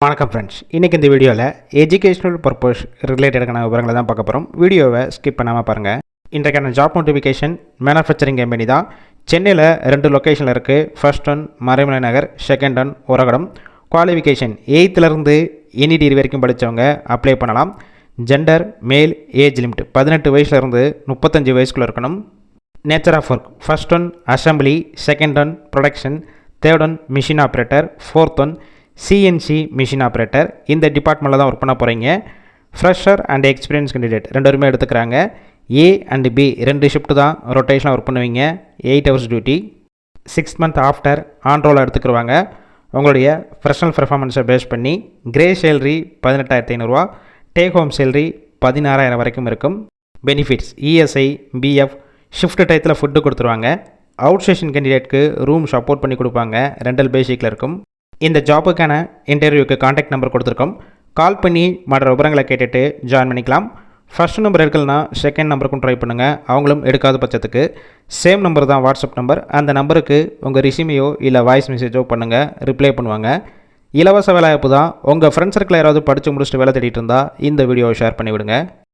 வணக்கம் ஃப்ரெண்ட்ஸ், இன்றைக்கி இந்த வீடியோவில் எஜுகேஷனல் பர்பஸ் ரிலேட்டடான விவரங்களை தான் பார்க்க போகிறோம். வீடியோவை ஸ்கிப் பண்ணாமல் பாருங்கள். இன்றைக்கான ஜாப் நோட்டிஃபிகேஷன் மேனுஃபேக்சரிங் கம்பெனி தான். சென்னையில் 2 லொக்கேஷனில் இருக்குது. First one Maraimalai Nagar, second one Uragadam. Qualification 8th any degree வரைக்கும் படித்தவங்க அப்ளை பண்ணலாம். ஜெண்டர் மேல், ஏஜ் லிமிட் 18 வயசுலேருந்து 35 வயசுக்குள்ளே இருக்கணும். Nature of work first one assembly, second one production, third one machine operator, fourth one CNC machine operator. இந்த டிபார்ட்மெண்ட்டில் தான் ஒர்க் பண்ண போகிறீங்க. ஃப்ரெஷர் அண்ட் எக்ஸ்பீரியன்ஸ் கேண்டிடேட் 2 பேருமே எடுத்துக்கிறாங்க. ஏ அண்ட் பி 2 ஷிஃப்ட் தான் ரொட்டேஷனாக ஒர்க் பண்ணுவீங்க. 8 hours duty. 6 month after on ரோலாக எடுத்துக்கிடுவாங்க. உங்களுடைய பர்சனல் பெர்ஃபார்மன்ஸை பேஸ் பண்ணி gross salary 18,500, take home salary 16,000 வரைக்கும் இருக்கும். பெனிஃபிட்ஸ் இஎஸ்ஐ, பிஎஃப், ஷிஃப்ட் டயத்தில் ஃபுட்டு கொடுத்துருவாங்க. அவுட் ஸ்டேஷன் கேண்டிடேட்க்கு ரூம் சப்போர்ட் பண்ணி கொடுப்பாங்க. ரெண்டல் பேசிக்கில் இருக்கும். இந்த ஜாப்புக்கான இன்டர்வியூக்கு காண்டாக்ட் நம்பர் கொடுத்துருக்கோம். கால் பண்ணி மற்ற விவரங்களை கேட்டுட்டு ஜாயின் பண்ணிக்கலாம். ஃபர்ஸ்ட் நம்பர் எடுக்கலனா செகண்ட் நம்பருக்கும் ட்ரை பண்ணுங்கள். அவங்களும் எடுக்காத பட்சத்துக்கு சேம் நம்பர் தான் வாட்ஸ்அப் நம்பர். அந்த நம்பருக்கு உங்கள் ரிசியூமையோ இல்லை வாய்ஸ் மெசேஜோ பண்ணுங்கள், ரிப்ளை பண்ணுவாங்க. இலவச வேலைவாய்ப்பு தான். உங்கள் ஃப்ரெண்ட்ஸ் சர்க்கிள் யாராவது படித்து முடிச்சுட்டு வேலை தேடிட்டு இருந்தால் இந்த வீடியோவை ஷேர் பண்ணிவிடுங்க.